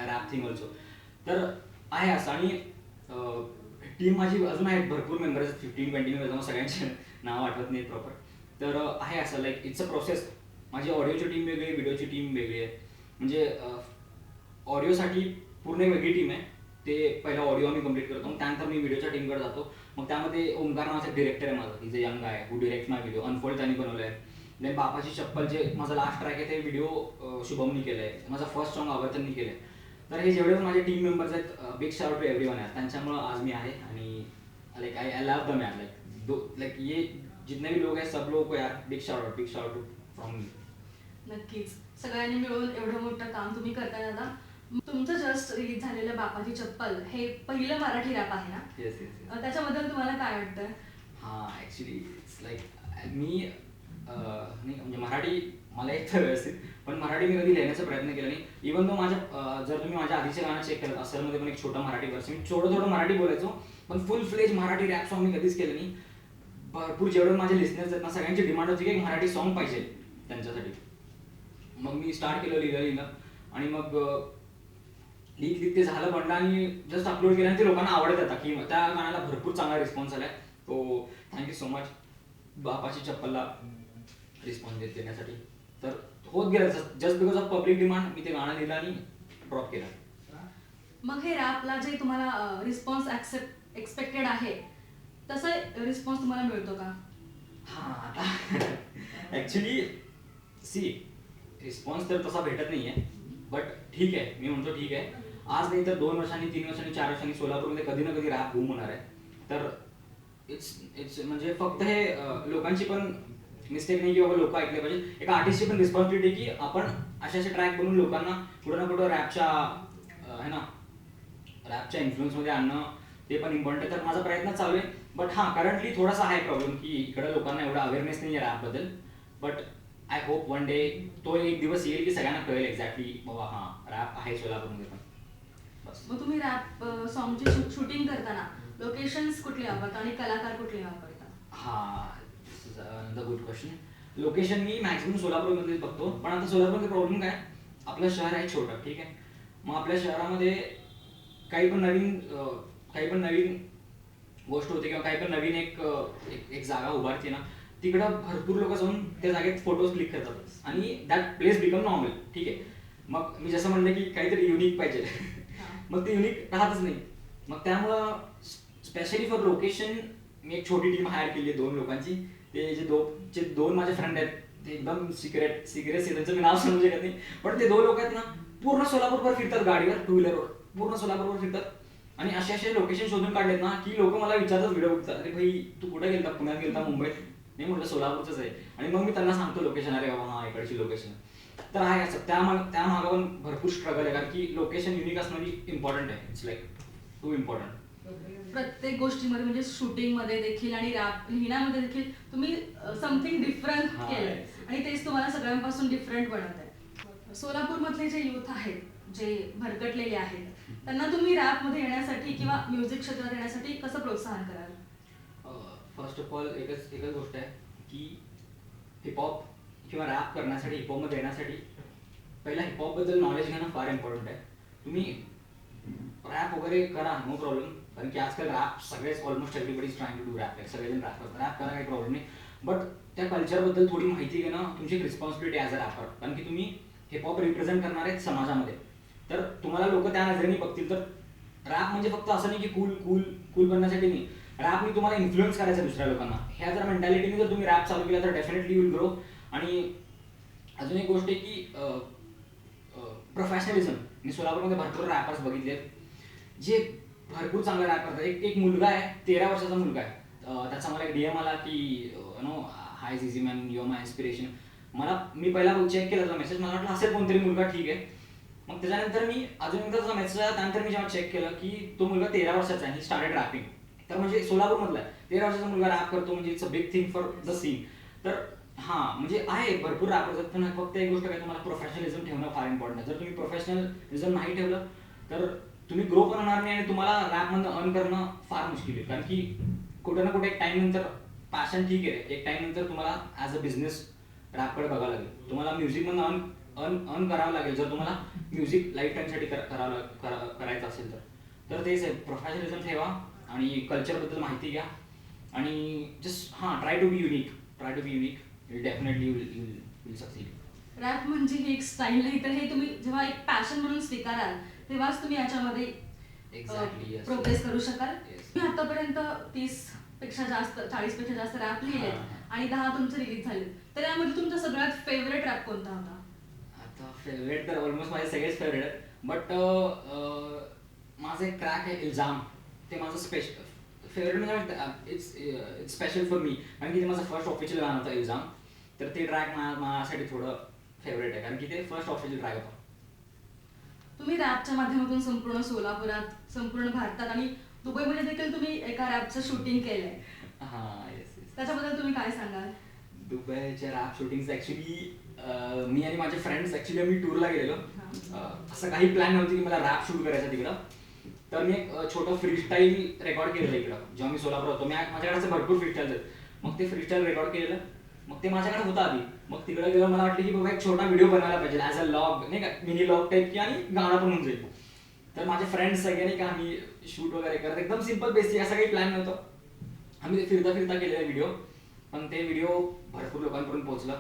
rap thing also. तर आहे असं. आणि टीम माझी अजून आहेत, भरपूर मेंबर्स आहेत, 15-20 मेंबर्स. सगळ्यांचे नाव आठवत नाही प्रॉपर. तर आहे असं, लाईक इट्स अ प्रोसेस. माझी ऑडिओची टीम वेगळी आहे, व्हिडिओची टीम वेगळी आहे. म्हणजे ऑडिओसाठी पूर्ण एक वेगळी टीम आहे. ते पहिला ऑडिओ आम्ही कंप्लीट करतो, मग त्यानंतर मी व्हिडिओच्या टीमकडे जातो. मग त्यामध्ये ओमकार नावाचा डिरेक्टर आहे माझा, इज अ यंग आहे हू डिरेक्ट माय व्हिडिओ. अनफोल्ड त्यांनी बनवलं आहे. देन बापाची चप्पल, जे माझा लास्ट ट्रॅक आहे, ते व्हिडिओ शुभमनी केलं आहे. माझा फर्स्ट सॉन्ग अवर्तननी केलं आहे. तर हे जेवढे माझे टीम मेंबर्स आहेत, बिग शाउट टू एव्हरीवन आहे. त्यांच्यामुळं आज मी आहे. आणि लाईक आय लव दम यार. लाईक ये जितने भी लोग हैं सब लोगों को यार big shout to from me. नक्कीच सगळ्यांनी मिळून एवढं मोठं काम तुम्ही करताय दादा. तुमचं जस्ट रिलीज झालेलं बापाची चप्पल हे पहिलं मराठी रॅप आहे ना? येस. त्याच्याबद्दल तुम्हाला काय वाटतं? ॲक्च्युली इट्स लाईक मी नाही म्हणजे मराठी मला येतं व्यवस्थित, पण मराठी मी कधी लिहिण्याचा प्रयत्न केला नाही. इवन तो माझ्या जर तुम्ही माझ्या आधीच्या गाणं चेक केलं, असलमध्ये पण एक छोटा मराठी वर्ष मी थोडं मराठी बोलायचो. पण फुल फ्लेज मराठी रॅप सॉन्ग मी कधीच केलं नाही. भरपूर जेवढे माझे लिस्नर्स आहेत ना, सगळ्यांची डिमांड होती की एक मराठी सॉन्ग पाहिजे त्यांच्यासाठी. मग मी स्टार्ट केलं लिहिलं आणि मग लिहित ते झालं बनलं आणि जस्ट अपलोड केलं आणि ते लोकांना आवडत होता की त्या गाण्याला भरपूर चांगला रिस्पॉन्स आलाय. तो थँक्यू सो मच बापाची चप्पलला रिस्पॉन्स देण्यासाठी. तर होत गेलं just because of public demand मी ते गाणं लिहिलं आणि ड्रॉप केलं. मग हे रॅपला जे तुम्हाला रिस्पॉन्स एक्सपेक्टेड आहे तसा रिस्पॉन्स तुम्हाला मिळतो का? हां, आता ॲक्च्युली सी रिस्पॉन्स तर तसा भेटत नाही आहे, बट ठीक आहे, मी म्हणतो ठीक आहे. आज नाही तर 2 वर्षांनी, 3 वर्षांनी, 4 वर्षांनी सोलापूरमध्ये कधी ना कधी रॅप बूम होणार आहे. तर इट्स म्हणजे फक्त हे लोकांची पण मिस्टेक नाही की बाबा लोक ऐकले पाहिजे. एका आर्टिस्टची पण रिस्पॉन्सिबिलिटी की आपण असे ट्रॅक बनवून लोकांना कुठं ना कुठं रॅपच्या है ना रॅपच्या इन्फ्लुएन्समध्ये आणणं ते पण इम्पॉर्टंट आहे. तर माझा प्रयत्न चालू आहे. बट हां, करंटली थोडासा आहे प्रॉब्लेम की इकडं लोकांना एवढा अवेअरनेस नाही आहे रॅपबद्दल. But I hope one day तो एक दिवस येईल की सगळ्यांना कळेल एक्झॅक्टली बाबा हां रॅप आहे सोलापूरमध्ये पण. बस. मग तुम्ही रॅप सॉन्गची शूटिंग करताना लोकेशन्स कुठले वापरता आणि कलाकार कुठले वापरता? हां, द गुड क्वेश्चन. लोकेशन मी मॅक्सिमम सोलापूरमध्येच बघतो. पण आता सोलापूरचा प्रॉब्लेम काय, आपलं शहर आहे छोटं, ठीक आहे. मग आपल्या शहरामध्ये काही पण नवीन गोष्ट होते किंवा काही पण नवीन एक जागा उभारते ना, तिकडं भरपूर लोक जाऊन त्या जागेत फोटोज क्लिक करतात आणि दॅट प्लेस बिकम नॉर्मल, ठीक आहे. मग मी जसं म्हणलं की काहीतरी युनिक पाहिजे मग ते युनिक राहतच नाही. मग त्यामुळं स्पेशली फॉर लोकेशन मी एक छोटी टीम हायर केली आहे 2 लोकांची. ते जे 2 माझे फ्रेंड आहेत ते एकदम सिक्रेट आहे, त्यांचं मी नाव सांगू शकत नाही. पण ते 2 लोक आहेत ना, पूर्ण सोलापूरवर फिरतात गाडीवर, 2 व्हीलरवर पूर्ण सोलापूरवर फिरतात आणि असे लोकेशन शोधून काढलेत ना की लोक मला विचारतात व्हिडिओ बघतात, अरे भाई तू कुठे गेलता, पुण्यात गेलता, मुंबईत? नाही म्हटलं सोलापूरच आहे. आणि मग मी त्यांना सांगतो लोकेशन, अरे बाबा हां इकडची लोकेशन. तर आहे असं त्या मागं पण भरपूर स्ट्रगल आहे कारण की लोकेशन युनिक असणं इम्पॉर्टंट आहे. It's like too important. प्रत्येक गोष्टीमध्ये म्हणजे शूटिंगमध्ये देखील आणि रॅप लिहिण्यामध्ये देखील तुम्ही समथिंग डिफरंट हा, केलंय yes. आणि तेच तुम्हाला सगळ्यांपासून डिफरंट बनवत आहे. सोलापूरमधले जे युथ आहेत जे भरकटलेले आहेत त्यांना तुम्ही रॅपमध्ये येण्यासाठी किंवा म्युझिक क्षेत्रात येण्यासाठी कसं प्रोत्साहन कराल? फर्स्ट ऑफ ऑल एकच गोष्ट आहे की हिपहॉप किंवा रॅप करण्यासाठी, हिपहॉपमध्ये येण्यासाठी पहिला हिपहॉपबद्दल नॉलेज घेणं फार इम्पॉर्टंट आहे. तुम्ही रॅप वगैरे करा, नो प्रॉब्लेम. कारण की आजकाल रॅप सगळेच almost everybody is trying to do rap. सगळेजण रॅप करतात, रॅप करा काही प्रॉब्लेम नाही. बट त्या कल्चरबद्दल थोडी माहिती घेणं तुमची एक रिस्पॉन्सिबिलिटी ॲज अ रॅपर. कारण की तुम्ही हिपहॉप रिप्रेझेंट करणार आहेत समाजामध्ये. तर तुम्हाला लोक त्या नजरेने बघतील. तर रॅप म्हणजे फक्त असं नाही की कूल बनण्यासाठी नाही. रॅपनी तुम्हाला इन्फ्लुएन्स करायचं दुसऱ्या लोकांना. ह्या जर मेंटॅलिटीने जर तुम्ही रॅप चालू केला तर डेफिनेटली विल ग्रो. आणि अजून एक गोष्ट आहे की प्रोफेशनलिझम. मी सोलापूरमध्ये भरपूर रॅपर्स बघितले आहेत जे भरपूर चांगला रॅप करतात. एक मुलगा आहे, 13 वर्षाचा मुलगा आहे. त्याचा मला एक DM आला की नो हाय झिझी man, you are my inspiration. मी पहिला चेक केला त्याचा मेसेज, मला वाटलं असेल कोणतरी मुलगा, ठीक आहे. मग त्याच्यानंतर मी अजून एकदा त्याचा मेसेज आला, त्यानंतर मी जेव्हा चेक केलं की तो मुलगा 13 वर्षाचा आहे, ही स्टार्टेड रॅपिंग. तर म्हणजे सोलापूरमधला आहे, 13 वर्षाचा मुलगा रॅप करतो म्हणजे it's a big thing for the scene. तर हां, म्हणजे आहे भरपूर रॅपर्स आहेत. पण फक्त एक गोष्ट काय, तुम्हाला प्रोफेशनलिझम ठेवणं फार इम्पॉर्टंट आहे. जर तुम्ही प्रोफेशनलिझम नाही ठेवलं तर तुम्ही ग्रो पण होणार नाही आणि तुम्हाला रॅपमधनं अर्न करणं फार मुश्किल आहे. कारण की कुठं ना कुठे एक टाइम नंतर पॅशन ठीक आहे, एक टाइम नंतर तुम्हाला ॲज अ बिझनेस रॅपकडे बघावं लागेल. तुम्हाला म्युझिकमधनं अर्न करावं लागेल जर तुम्हाला म्युझिक लाईफ टाईमसाठी करायचं असेल तर तेच आहे, प्रोफेशनलिझम ठेवा आणि कल्चरबद्दल माहिती घ्या आणि just try to be unique. Definitely will succeed. Rap म्हणजे ही एक स्टाईल नाही तर हे तुम्ही जेव्हा एक पॅशन म्हणून स्वीकाराल तेव्हाच तुम्ही याच्यामध्ये एक्झॅक्टली प्रोग्रेस करू शकाल. Yes. तुम्ही आतापर्यंत 30 पेक्षा जास्त, 40 पेक्षा जास्त रॅप लिहिले आणि 10 तुमचे रिलीज झाले. तर यामध्ये तुमचा सगळ्यात फेवरेट रॅप कोणता होता? आता फेवरेट तर ऑलमोस्ट माझे सगळेच फेवरेट आहेत. बट माझं एक ट्रॅक आहे इल्जाम, ते माझं फेवरेट म्हणजे इट्स स्पेशल फॉर मी. कारण की ते माझं फर्स्ट ऑफिशियल गाणं होतं इल्जाम. तर ते ट्रॅक माझ्यासाठी थोडं फेवरेट आहे कारण की ते फर्स्ट ऑफिशियल ट्रॅक होतं. तुम्ही रॅपच्या माध्यमातून संपूर्ण सोलापुरात, संपूर्ण भारतात आणि दुबईमध्ये देखील तुम्ही एका रॅपचं शूटिंग केलंय. हां, येस. त्याच्याबद्दल तुम्ही काय सांगाल? दुबईच्या रॅप शूटिंगचं ॲक्च्युली मी आणि माझे फ्रेंड्स ॲक्च्युली आम्ही टूरला गेलेलो. असं काही प्लॅन नव्हती की मला रॅप शूट करायचा तिकडं. तर मी एक छोटं फ्रीस्टाईल रेकॉर्ड केलेलं इकडं जेव्हा मी सोलापूर होतो. माझ्याकडे असं भरपूर फ्रीस्टाईल आहेत. मग ते फ्रीस्टाईल रेकॉर्ड केलेलं. मग ते माझ्याकडे होतं आधी. मग तिकडे गेलं मला वाटलं की बाबा एक छोटा व्हिडिओ बनवायला पाहिजे ॲज अ लॉग नाही का, मिनी लॉग टाईप की, आणि गाणं पण होऊन जाईल. तर माझे फ्रेंड्स सगळे नाही का आम्ही शूट वगैरे करत एकदम सिम्पल बेसिक असं काही प्लॅन नव्हतं. आम्ही ते फिरता फिरता केलेला व्हिडिओ. पण ते व्हिडिओ भरपूर लोकांपर्यंत पोहोचलं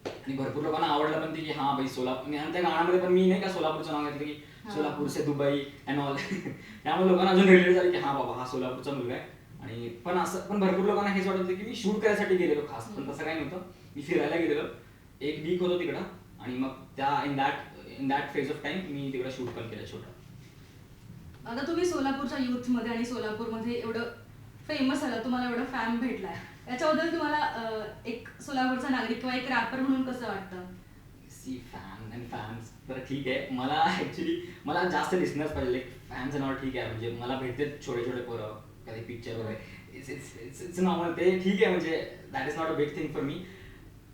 आणि भरपूर लोकांना आवडलं पण ते की हां भाई सोलापूर. आणि त्या गाण्यामध्ये पण मी नाही का सोलापूरचं नाव घेतलं की सोलापूर से दुबई अँड ऑल. त्यामुळे लोकांना अजून रिलेटेड झाले की हां बाबा हा सोलापूरचा मुलगा आहे. आणि पण असं पण भरपूर लोकांना हेच वाटत होतं की मी शूट करायसाठी गेलेलो खास, पण तसं काही नव्हतं. मी फिरायला गेलेलो, एक वीक होतो तिकडं, आणि मग त्या in that phase of time मी तिकडं शूट पण केलं छोटं. आता तुम्ही सोलापूरच्या यूथमध्ये आणि सोलापूरमध्ये एवढं फेमस झालं, तुम्हाला एवढं फॅन भेटलाय, याच्याबद्दल तुम्हाला एक सोलापूरचा नागरिक किंवा एक रॅपर म्हणून कसं वाटतं? सी फॅन अँड फॅन्स तर ठीक आहे. मला ॲक्च्युली मला जास्त लिसनर्स पाहिजे. लाईक फॅन्स नाव ठीक आहे, म्हणजे मला भेटते छोटे छोटे पोरं कधी पिक्चर वगैरे. इट्स नॉर्मल, ते ठीक आहे. म्हणजे that is not a big thing for मी,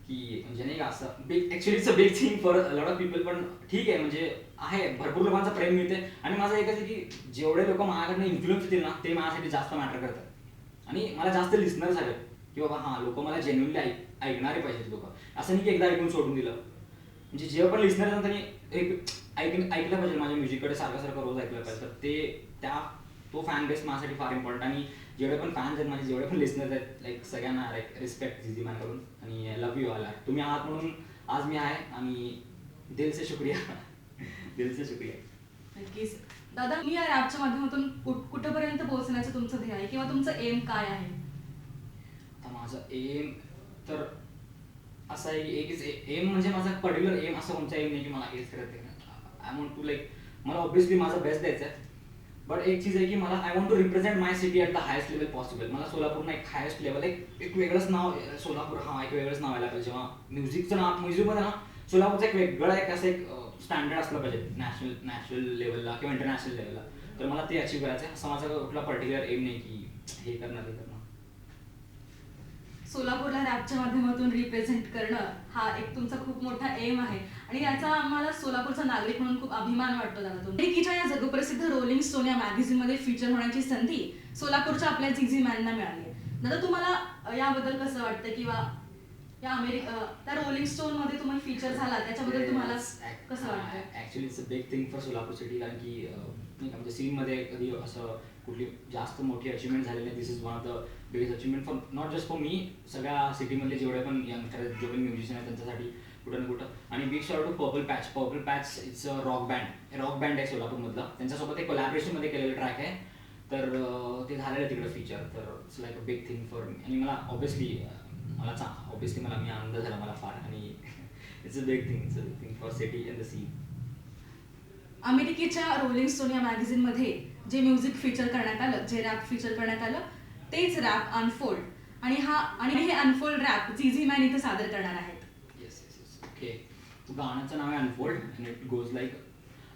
की म्हणजे नाही का असं big. Actually it's a big thing for lot of people, पण ठीक आहे. म्हणजे आहे भरपूर लोकांचा प्रेम मिळते. आणि माझं एकच आहे की जेवढे लोक माझ्याकडनं इन्फ्लुएन्स होतील ना ते माझ्यासाठी जास्त मॅटर करतात. आणि मला जास्त लिसनर्स हवे की बाबा हां लोक मला जेन्युनली ऐकणारे पाहिजेत लोक. असं नाही की एकदा ऐकून सोडून दिलं. म्हणजे जेव्हा पण लिसनर आहेत त्यांनी एक ऐकलं पाहिजे माझ्या म्युझिककडे, सारखं रोज ऐकलं पाहिजे. तर ते तो फॅन बेस माझ्यासाठी फार इम्पॉर्टंट. आणि जेवढे पण फॅन्स आहेत माझे, जेवढे पण लिसनर्स आहेत, लाईक सगळ्यांना लाईक रिस्पेक्ट झिझी मॅनकडून. आणि लव्ह यू ऑल. तुम्ही आहात म्हणून आज मी आहे, आणि दिल से शुक्रिया. दिल से शुक्रिया. नक्कीच. दादा, मी या रॅपच्या माध्यमातून कुठंपर्यंत पोहोचण्याचं तुमचं ध्येय आहे किंवा तुमचं एम काय आहे? आता माझं एम तर असं आहे की एक एम म्हणजे माझा पर्टिक्युलर एम असं कोणता एम नाही की मला हेच करत आहे. आय वॉन्ट टू लाईक, मला ऑब्व्हियसली माझा बेस्ट द्यायचा आहे. बट एक चीज आहे की मला I want to represent my city at the highest level possible. मला सोलापूरनं एक हायस्ट लेवल, एक वेगळंच नाव सोलापूर, हां एक वेगळंच नाव यायला पाहिजे. जेव्हा म्युझिकचं नाव, म्युझिकमध्ये ना सोलापूरचं एक वेगळं एक असं एक स्टँडर्ड असलं पाहिजे नॅशनल लेवलला किंवा इंटरनॅशनल लेवलला. तर मला ते अचीव्ह करायचं आहे. असं माझा कुठला पर्टिक्युलर एम नाही की हे करणार. सोलापूरला रॅपच्या माध्यमातून रिप्रेझेंट करणं हा एक तुमचा खूप मोठा एम आहे, आणि याचा आम्हाला सोलापूरचा नागरिक म्हणून खूप अभिमान वाटतो. दादा, अमेरिकेच्या या जगप्रसिद्ध रोलिंग स्टोन या मॅगझिनमध्ये फीचर होण्याची संधी सोलापूरच्या आपल्या झिझी मॅनना मिळाली आहे. दादा, तुम्हाला याबद्दल कसं वाटतं, किंवा या त्या रोलिंग स्टोन मध्ये तुम्ही फीचर झाला त्याच्याबद्दल तुम्हाला कसं वाटतं? Actually it's a big thing for Solapur city, कारण की नाही का म्हणजे सीनमध्ये कधी असं कुठली जास्त मोठी अचिव्हमेंट झालेली आहे. This is one of the biggest achievement for not just for me, सगळ्या सिटीमधले जेवढे पण यंगस्टर जे पण म्युझिशियन आहेत त्यांच्यासाठी कुठं ना कुठं. आणि big shot to purple patch it's a rock band आहे सोलापूरमधला. त्यांच्यासोबत एक कोलॅबरेशनमध्ये केलेलं ट्रॅक आहे. तर ते झालेलं आहे तिकडं फीचर. तर it's like a big thing for मी. आणि मला ऑब्व्हियसली मला मी आनंद झाला मला फार. आणि it's a big thing for city and the scene. अमेरिकेच्या रोलिंग स्टोन या मॅगझिनमध्ये जे म्युझिक फीचर करण्यात आलं, जे रॅप फीचर करण्यात आलं, तेच रॅप अनफोल्ड. आणि हे अनफोल्ड रॅप झिझी मॅन इथं सादर करणार आहेत. येस. ओके. तो गाण्याचं नाव आहे unfold, and it goes like,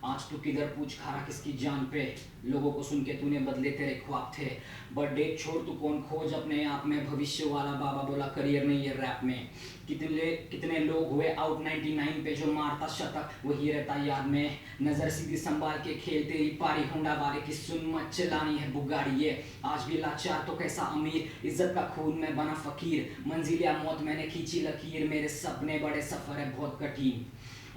आज तू किधर पूछ खारा किसकी जान पे, लोगों को सुन के तूने बदले तेरे ख्वाब थे, बर्थडे छोड़ तू कौन खोज अपने आप में, भविष्य वाला बाबा बोला करियर नहीं है रैप में, कितने लोग हुए आउट 99 पे, जो मारता शतक वही रहता याद में, नजर सीधी संभाल के खेल तेरी पारी, होंडा वाले की सुन मत चलानी है बुगाड़ी ये, आज भी लाचार तो कैसा अमीर, इज्जत का खून में बना फकीर, मंजिल या मौत मैंने खींची लकीर, मेरे सपने बड़े सफर है बहुत कठिन,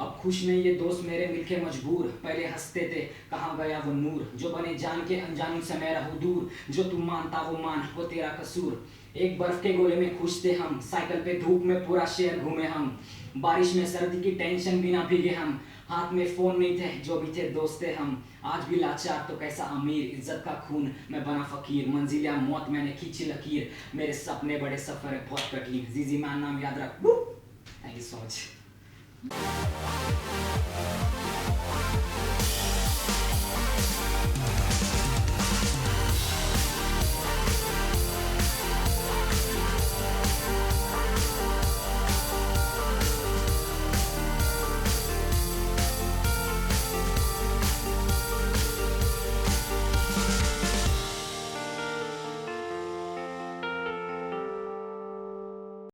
अब खुश नहीं ये दोस्त मेरे मिलके मजबूर, पहले हंसते थे कहाँ गया वो नूर, जो बने जान के अनजान से मैं रहूं दूर, जो तू मानता वो मान वो तेरा कसूर, एक बर्फ के गोले में खुश थे हम, साइकिल पे धूप में पूरा शहर घूमे हम, बारिश में सर्दी की टेंशन बिना भीगे हम, हाथ में फोन नहीं थे जो भी थे दोस्त थे हम, आज भी लाचार तो कैसा अमीर, इज्जत का खून मैं बना फकीर, मंजिल या मौत मैंने खींची लकीर, मेरे सपने बड़े सफर है बहुत कठिन, जीजी मैन नाम याद रख. Thank you so much.